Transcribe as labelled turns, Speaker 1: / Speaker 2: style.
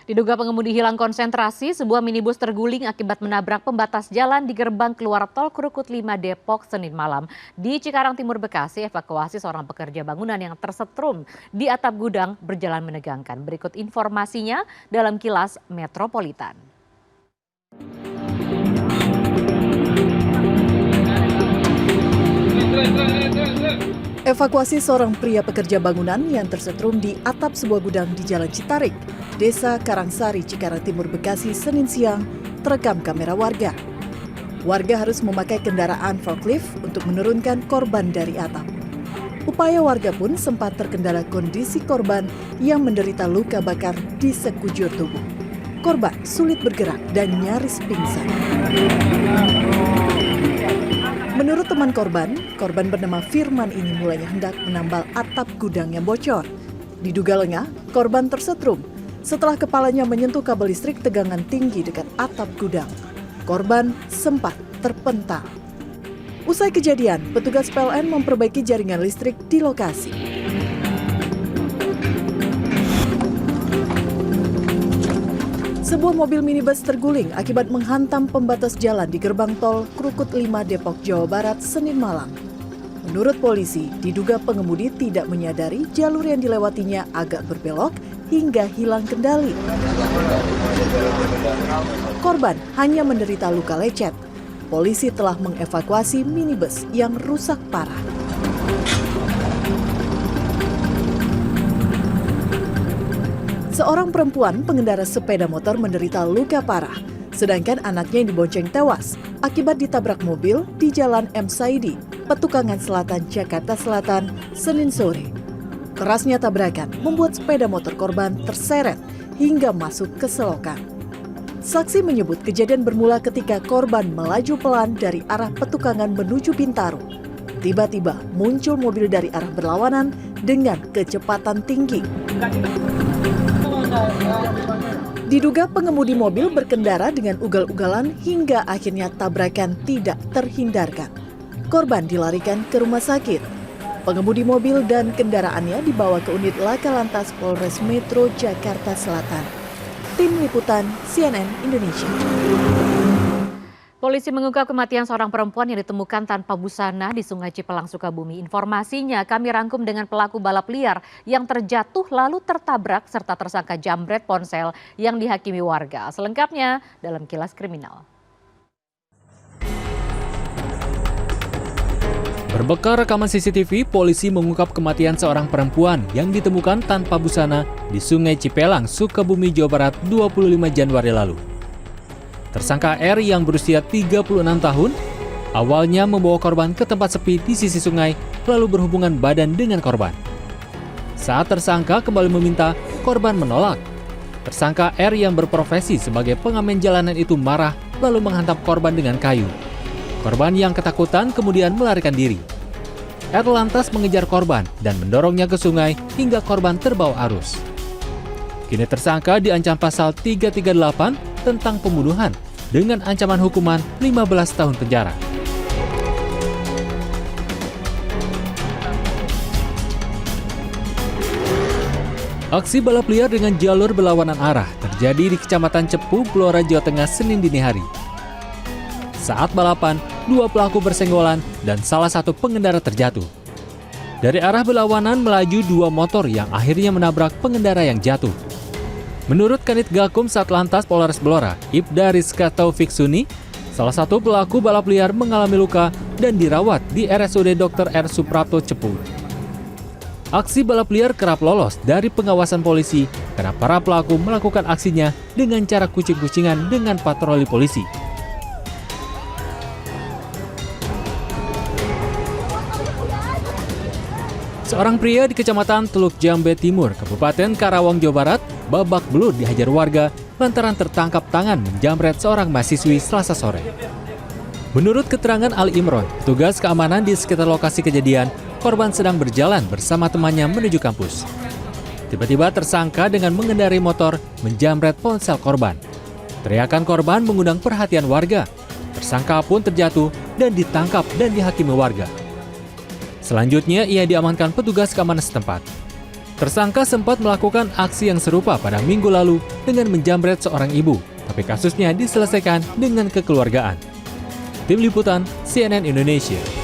Speaker 1: Diduga pengemudi hilang konsentrasi, sebuah minibus terguling akibat menabrak pembatas jalan di gerbang keluar tol Krukut 5 Depok Senin malam. Di Cikarang Timur Bekasi, evakuasi seorang pekerja bangunan yang tersetrum di atap gudang berjalan menegangkan. Berikut informasinya dalam Kilas Metropolitan.
Speaker 2: Evakuasi seorang pria pekerja bangunan yang tersetrum di atap sebuah gudang di Jalan Citarik, Desa Karangsari, Cikarang Timur Bekasi, Senin siang, terekam kamera warga. Warga harus memakai kendaraan forklift untuk menurunkan korban dari atap. Upaya warga pun sempat terkendala kondisi korban yang menderita luka bakar di sekujur tubuh. Korban sulit bergerak dan nyaris pingsan. Menurut teman korban bernama Firman ini mulanya hendak menambal atap gudang yang bocor. Diduga lengah, korban tersetrum setelah kepalanya menyentuh kabel listrik tegangan tinggi dekat atap gudang. Korban sempat terpental. Usai kejadian, petugas PLN memperbaiki jaringan listrik di lokasi. Sebuah mobil minibus terguling akibat menghantam pembatas jalan di gerbang tol Krukut 5 Depok, Jawa Barat, Senin malam. Menurut polisi, diduga pengemudi tidak menyadari jalur yang dilewatinya agak berbelok hingga hilang kendali. Korban hanya menderita luka lecet. Polisi telah mengevakuasi minibus yang rusak parah. Seorang perempuan pengendara sepeda motor menderita luka parah, sedangkan anaknya yang dibonceng tewas akibat ditabrak mobil di Jalan M. Saidi, Petukangan Selatan, Jakarta Selatan, Senin sore. Kerasnya tabrakan membuat sepeda motor korban terseret hingga masuk ke selokan. Saksi menyebut kejadian bermula ketika korban melaju pelan dari arah Petukangan menuju Bintaro. Tiba-tiba muncul mobil dari arah berlawanan dengan kecepatan tinggi. Diduga pengemudi mobil berkendara dengan ugal-ugalan hingga akhirnya tabrakan tidak terhindarkan. Korban dilarikan ke rumah sakit. Pengemudi mobil dan kendaraannya dibawa ke unit Laka Lantas Polres Metro Jakarta Selatan. Tim Liputan CNN Indonesia.
Speaker 1: Polisi mengungkap kematian seorang perempuan yang ditemukan tanpa busana di Sungai Cipelang, Sukabumi. Informasinya kami rangkum dengan pelaku balap liar yang terjatuh lalu tertabrak serta tersangka jambret ponsel yang dihakimi warga. Selengkapnya dalam Kilas Kriminal.
Speaker 3: Berbekal rekaman CCTV, polisi mengungkap kematian seorang perempuan yang ditemukan tanpa busana di Sungai Cipelang, Sukabumi, Jawa Barat 25 Januari lalu. Tersangka R yang berusia 36 tahun, awalnya membawa korban ke tempat sepi di sisi sungai lalu berhubungan badan dengan korban. Saat tersangka kembali meminta, korban menolak. Tersangka R yang berprofesi sebagai pengamen jalanan itu marah lalu menghantam korban dengan kayu. Korban yang ketakutan kemudian melarikan diri. R lantas mengejar korban dan mendorongnya ke sungai hingga korban terbawa arus. Kini tersangka diancam pasal 338 tentang pembunuhan dengan ancaman hukuman 15 tahun penjara. Aksi balap liar dengan jalur berlawanan arah terjadi di Kecamatan Cepu, Blora, Jawa Tengah, Senin dini hari. Saat balapan, dua pelaku bersenggolan dan salah satu pengendara terjatuh. Dari arah berlawanan melaju dua motor yang akhirnya menabrak pengendara yang jatuh. Menurut Kanit Gakum Satlantas Polres Blora, Ibda Rizka Taufik Suni, salah satu pelaku balap liar mengalami luka dan dirawat di RSUD Dr. R. Suprapto Cepu. Aksi balap liar kerap lolos dari pengawasan polisi karena para pelaku melakukan aksinya dengan cara kucing-kucingan dengan patroli polisi. Seorang pria di Kecamatan Teluk Jambe Timur, Kabupaten Karawang, Jawa Barat, babak belur dihajar warga lantaran tertangkap tangan menjamret seorang mahasiswi Selasa sore. Menurut keterangan Ali Imron, petugas keamanan di sekitar lokasi kejadian, korban sedang berjalan bersama temannya menuju kampus. Tiba-tiba tersangka dengan mengendarai motor menjamret ponsel korban. Teriakan korban mengundang perhatian warga. Tersangka pun terjatuh dan ditangkap dan dihakimi warga. Selanjutnya ia diamankan petugas keamanan setempat. Tersangka sempat melakukan aksi yang serupa pada minggu lalu dengan menjamret seorang ibu, tapi kasusnya diselesaikan dengan kekeluargaan. Tim Liputan CNN Indonesia.